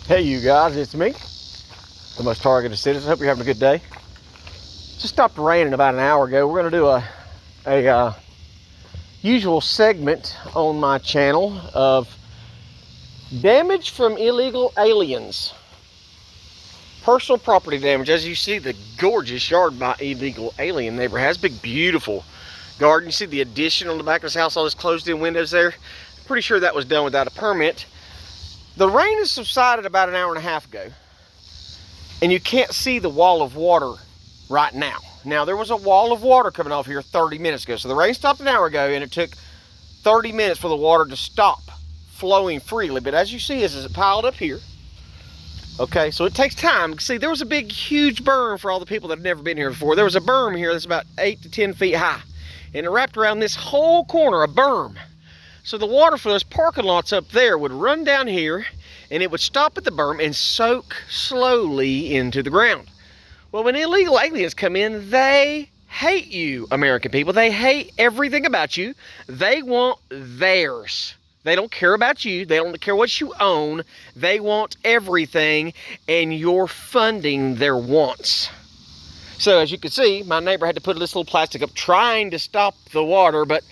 Hey you guys, it's me, the most targeted citizen. Hope you're having a good day. Just stopped raining about an hour ago. We're going to do a usual segment on my channel of damage from illegal aliens. Personal property damage. As you see, the gorgeous yard my illegal alien neighbor has. Big, beautiful garden. You see the addition on the back of his house, all those closed-in windows there. Pretty sure that was done without a permit. The rain has subsided about an hour and a half ago, and you can't see the wall of water right now. Now, there was a wall of water coming off here 30 minutes ago. So the rain stopped an hour ago, and it took 30 minutes for the water to stop flowing freely. But as you see, as it piled up here, okay, so it takes time. See, there was a big, huge berm for all the people that have never been here before. There was a berm here that's about 8 to 10 feet high, and it wrapped around this whole corner, a berm. So the water for those parking lots up there would run down here, and it would stop at the berm and soak slowly into the ground. Well, when illegal aliens come in, they hate you, American people. They hate everything about you. They want theirs. They don't care about you. They don't care what you own. They want everything, and you're funding their wants. So as you can see, my neighbor had to put this little plastic up trying to stop the water, but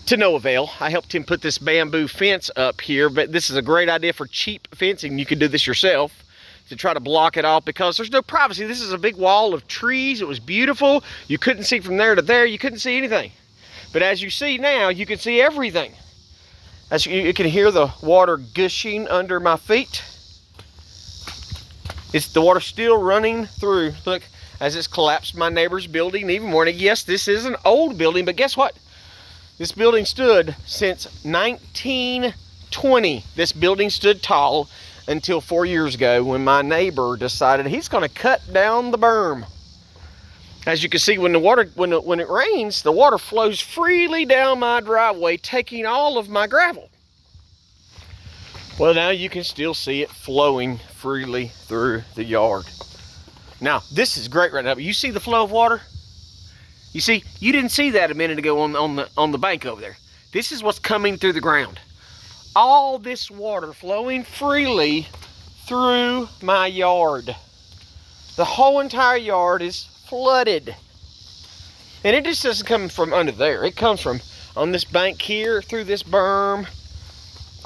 to no avail. I helped him put this bamboo fence up here, but this is a great idea for cheap fencing. You can do this yourself to try to block it off because there's no privacy. This is a big wall of trees. It was beautiful. You couldn't see from there to there. You couldn't see anything. But as you see now, you can see everything. As you can hear the water gushing under my feet. It's the water still running through. Look, as it's collapsed my neighbor's building even more. And yes, this is an old building, but guess what? This building stood since 1920. This building stood tall until 4 years ago when my neighbor decided he's going to cut down the berm. As you can see, when it rains, the water flows freely down my driveway, taking all of my gravel. Well, now you can still see it flowing freely through the yard. Now, this is great right now. You see the flow of water? You see, you didn't see that a minute ago on the bank over there. This is what's coming through the ground. All this water flowing freely through my yard. The whole entire yard is flooded. And it just doesn't come from under there. It comes from on this bank here, through this berm.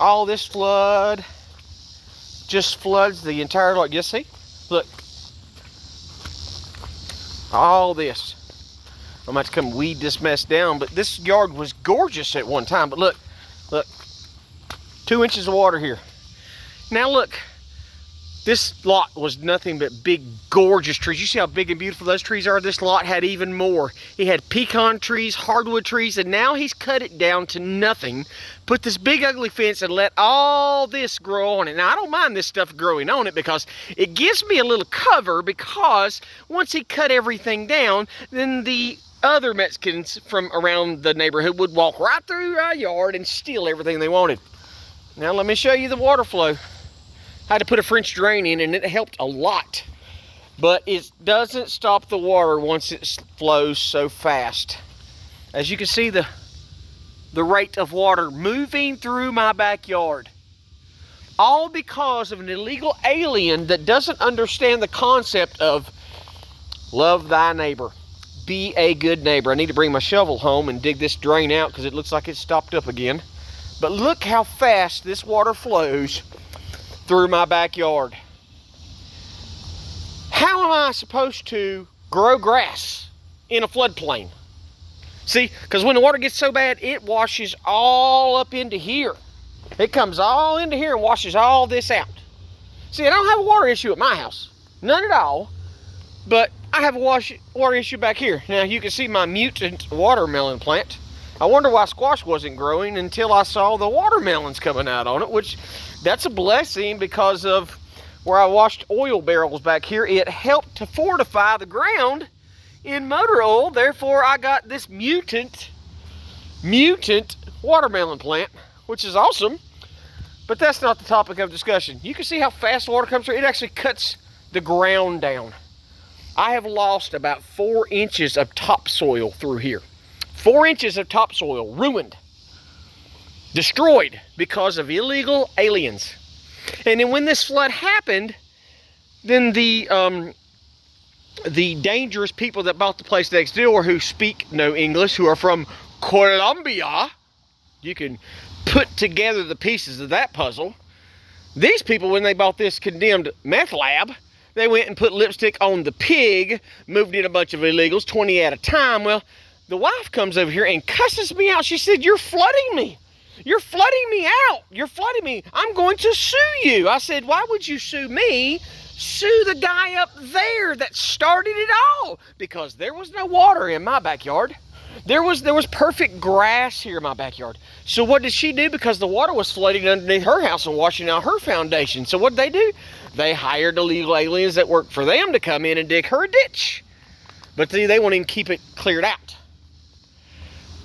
All this flood just floods the entire yard. You see? Look. All this. I'm about to come weed this mess down, but this yard was gorgeous at one time. But look, 2 inches of water here. Now look, this lot was nothing but big, gorgeous trees. You see how big and beautiful those trees are? This lot had even more. He had pecan trees, hardwood trees, and now he's cut it down to nothing. Put this big, ugly fence and let all this grow on it. Now, I don't mind this stuff growing on it because it gives me a little cover, because once he cut everything down, then the other Mexicans from around the neighborhood would walk right through our yard and steal everything they wanted. Now let me show you the water flow. I had to put a French drain in, and it helped a lot. But it doesn't stop the water once it flows so fast. As you can see, the rate of water moving through my backyard. All because of an illegal alien that doesn't understand the concept of love thy neighbor. Be a good neighbor. I need to bring my shovel home and dig this drain out because it looks like it's stopped up again. But look how fast this water flows through my backyard. How am I supposed to grow grass in a floodplain? See, because when the water gets so bad, it washes all up into here. It comes all into here and washes all this out. See, I don't have a water issue at my house. None at all. But I have a water issue back here. Now you can see my mutant watermelon plant. I wonder why squash wasn't growing until I saw the watermelons coming out on it, which that's a blessing because of where I washed oil barrels back here. It helped to fortify the ground in motor oil. Therefore, I got this mutant watermelon plant, which is awesome. But that's not the topic of discussion. You can see how fast water comes through. It actually cuts the ground down. I have lost about 4 inches of topsoil through here. 4 inches of topsoil ruined, destroyed because of illegal aliens. And then when this flood happened, then the dangerous people that bought the place next door, who speak no English, who are from Colombia, you can put together the pieces of that puzzle. These people, when they bought this condemned meth lab, they went and put lipstick on the pig, moved in a bunch of illegals, 20 at a time. Well, the wife comes over here and cusses me out. She said, "You're flooding me. You're flooding me out. You're flooding me. I'm going to sue you." I said, "Why would you sue me? Sue the guy up there that started it all." Because there was no water in my backyard. There was perfect grass here in my backyard. So what did she do? Because the water was flooding underneath her house and washing out her foundation. So what did they do? They hired illegal aliens that worked for them to come in and dig her a ditch. But see, they won't even keep it cleared out.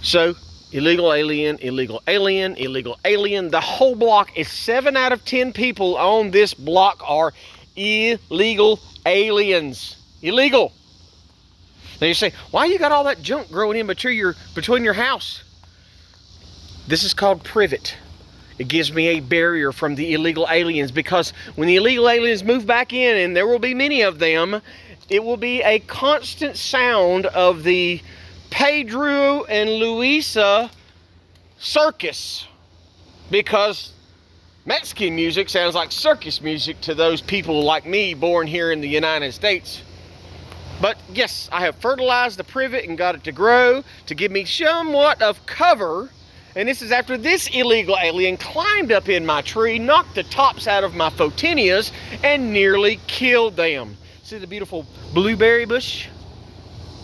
So illegal alien, illegal alien, illegal alien. The whole block is 7 out of 10 people on this block are illegal aliens. Illegal. Now you say, why you got all that junk growing in between your house? This is called privet. It gives me a barrier from the illegal aliens, because when the illegal aliens move back in, and there will be many of them, it will be a constant sound of the Pedro and Luisa circus, because Mexican music sounds like circus music to those people like me born here in the United States. But yes, I have fertilized the privet and got it to grow to give me somewhat of cover. And this is after this illegal alien climbed up in my tree, knocked the tops out of my photinias, and nearly killed them. See the beautiful blueberry bush?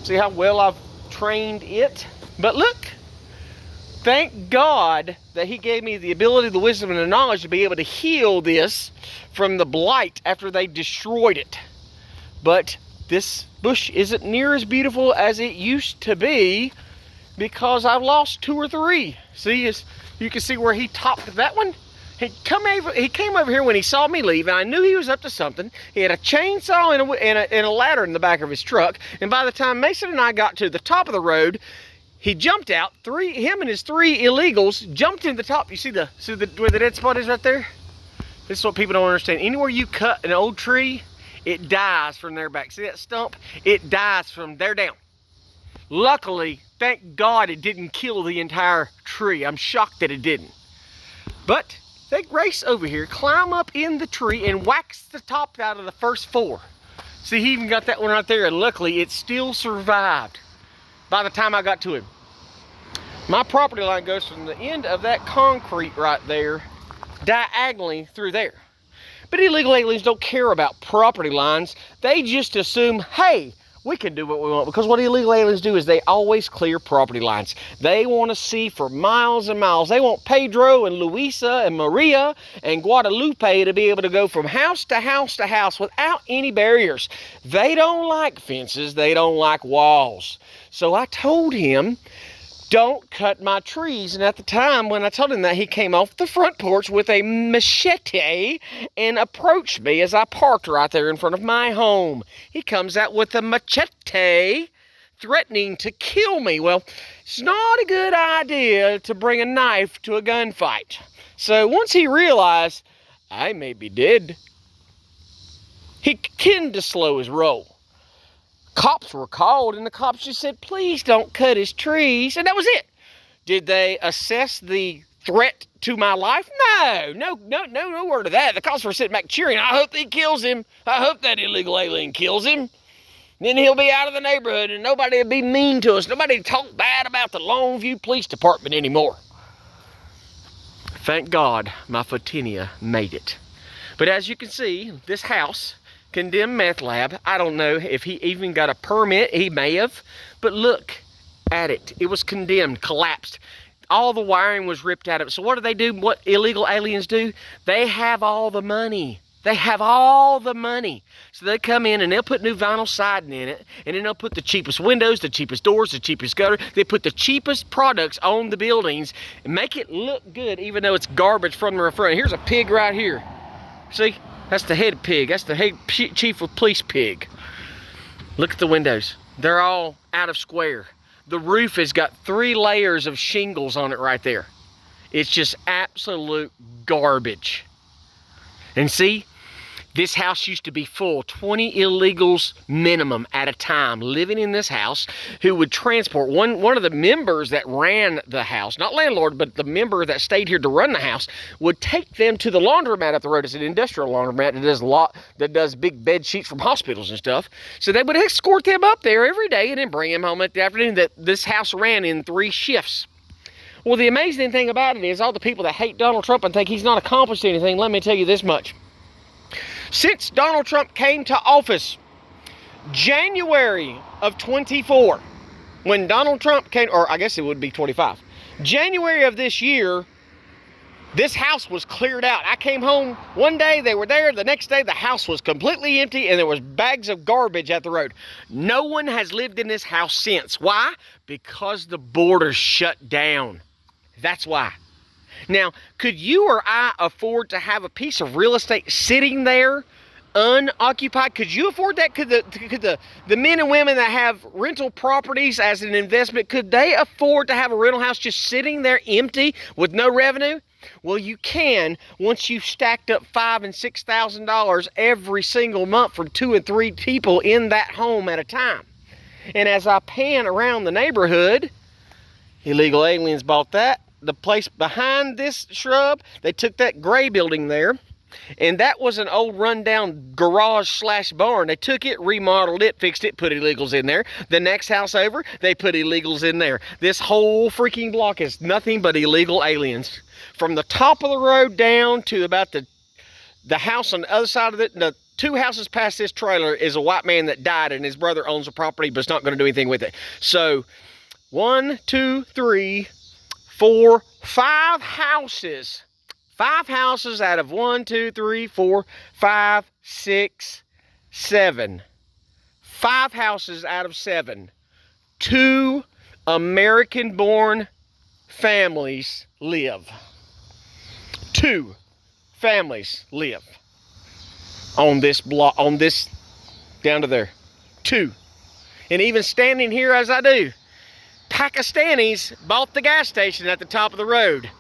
See how well I've trained it? But look, thank God that he gave me the ability, the wisdom, and the knowledge to be able to heal this from the blight after they destroyed it. But this bush isn't near as beautiful as it used to be, because I've lost 2 or 3. See, you can see where he topped that one. He came over here when he saw me leave, and I knew he was up to something. He had a chainsaw and a ladder in the back of his truck, and by the time Mason and I got to the top of the road, he jumped out. Him and his 3 illegals jumped in the top. You see where the dead spot is right there? This is what people don't understand. Anywhere you cut an old tree, it dies from there back. See that stump? It dies from there down. Luckily, thank God it didn't kill the entire tree. I'm shocked that it didn't. But they race over here, climb up in the tree, and wax the top out of the first 4. See, he even got that one right there, and luckily it still survived by the time I got to him. My property line goes from the end of that concrete right there diagonally through there. But illegal aliens don't care about property lines. They just assume, hey, we can do what we want, because what illegal aliens do is they always clear property lines. They want to see for miles and miles. They want Pedro and Luisa and Maria and Guadalupe to be able to go from house to house to house without any barriers. They don't like fences. They don't like walls. So I told him, don't cut my trees. And at the time when I told him that, he came off the front porch with a machete and approached me as I parked right there in front of my home. He comes out with a machete, threatening to kill me. Well, it's not a good idea to bring a knife to a gunfight. So once he realized I may be dead, he tended to slow his roll. Cops were called, and the cops just said, please don't cut his trees. And that was it. Did they assess the threat to my life? No word of that. The cops were sitting back cheering. I hope he kills him. I hope that illegal alien kills him. Then he'll be out of the neighborhood, and nobody will be mean to us. Nobody will talk bad about the Longview Police Department anymore. Thank God my Fotinia made it. But as you can see, this house, condemned meth lab, I don't know if he even got a permit. He may have, but look at it. It was condemned, collapsed. All the wiring was ripped out of it. So what do they do? What illegal aliens do? They have all the money. They have all the money. So they come in and they'll put new vinyl siding in it, and then they'll put the cheapest windows, the cheapest doors, the cheapest gutter. They put the cheapest products on the buildings and make it look good, even though it's garbage from the front. Here's a pig right here. See? That's the head pig. That's the head chief of police pig. Look at the windows. They're all out of square. The roof has got 3 layers of shingles on it right there. It's just absolute garbage. And see, this house used to be full, 20 illegals minimum at a time living in this house who would transport. One of the members that ran the house, not landlord, but the member that stayed here to run the house, would take them to the laundromat up the road. It's an industrial laundromat that does big bed sheets from hospitals and stuff. So they would escort them up there every day and then bring them home at the afternoon. That this house ran in 3 shifts. Well, the amazing thing about it is all the people that hate Donald Trump and think he's not accomplished anything, let me tell you this much. Since Donald Trump came to office, January of 24, when Donald Trump came, or I guess it would be 25, January of this year, this house was cleared out. I came home one day, they were there. The next day, the house was completely empty and there was bags of garbage at the road. No one has lived in this house since. Why? Because the border's shut down. That's why. Now, could you or I afford to have a piece of real estate sitting there unoccupied? Could you afford that? Could the men and women that have rental properties as an investment, could they afford to have a rental house just sitting there empty with no revenue? Well, you can once you've stacked up $5,000 and $6,000 every single month from 2 and 3 people in that home at a time. And as I pan around the neighborhood, illegal aliens bought that. The place behind this shrub, they took that gray building there, and that was an old rundown garage/barn. They took it, remodeled it, fixed it, put illegals in there. The next house over, they put illegals in there. This whole freaking block is nothing but illegal aliens. From the top of the road down to about the house on the other side of it, the 2 houses past this trailer is a white man that died, and his brother owns the property, but is not going to do anything with it. So 1, 2, 3, 4, 5 houses. 5 houses out of 1, 2, 3, 4, 5, 6, 7. 5 houses out of 7. 2 American-born families live. 2 families live on this block, on this, down to there. 2. And even standing here as I do, Pakistanis bought the gas station at the top of the road.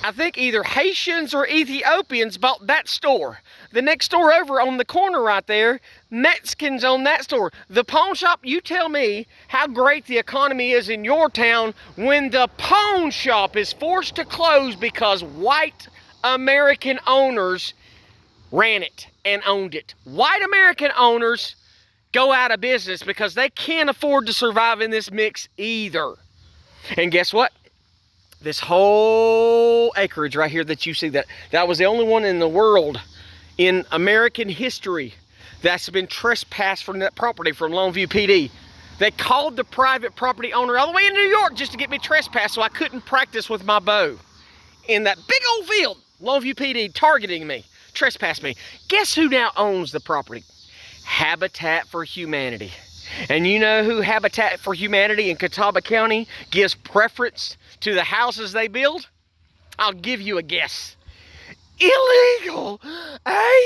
I think either Haitians or Ethiopians bought that store. The next store over on the corner right there, Mexicans own that store. The pawn shop, you tell me how great the economy is in your town when the pawn shop is forced to close because white American owners ran it and owned it. White American owners go out of business because they can't afford to survive in this mix either. And guess what? This whole acreage right here that you see, that was the only one in the world in American history that's been trespassed from that property from Longview PD. They called the private property owner all the way in New York just to get me trespassed so I couldn't practice with my bow. In that big old field, Longview PD targeting me, trespassed me. Guess who now owns the property? Habitat for Humanity. And you know who Habitat for Humanity in Catawba County gives preference to the houses they build? I'll give you a guess. Illegal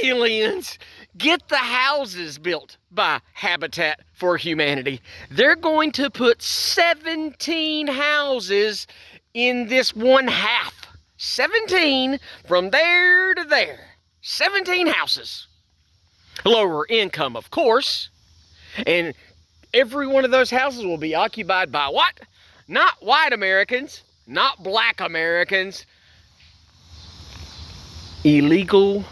aliens get the houses built by Habitat for Humanity. They're going to put 17 houses in this one half. 17 from there to there. 17 houses. Lower income, of course. And every one of those houses will be occupied by what? Not white Americans, not black Americans. Illegal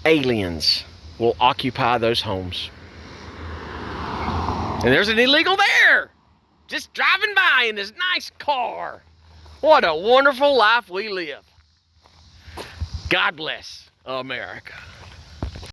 aliens will occupy those homes. And there's an illegal there, just driving by in his nice car. What a wonderful life we live. God bless America.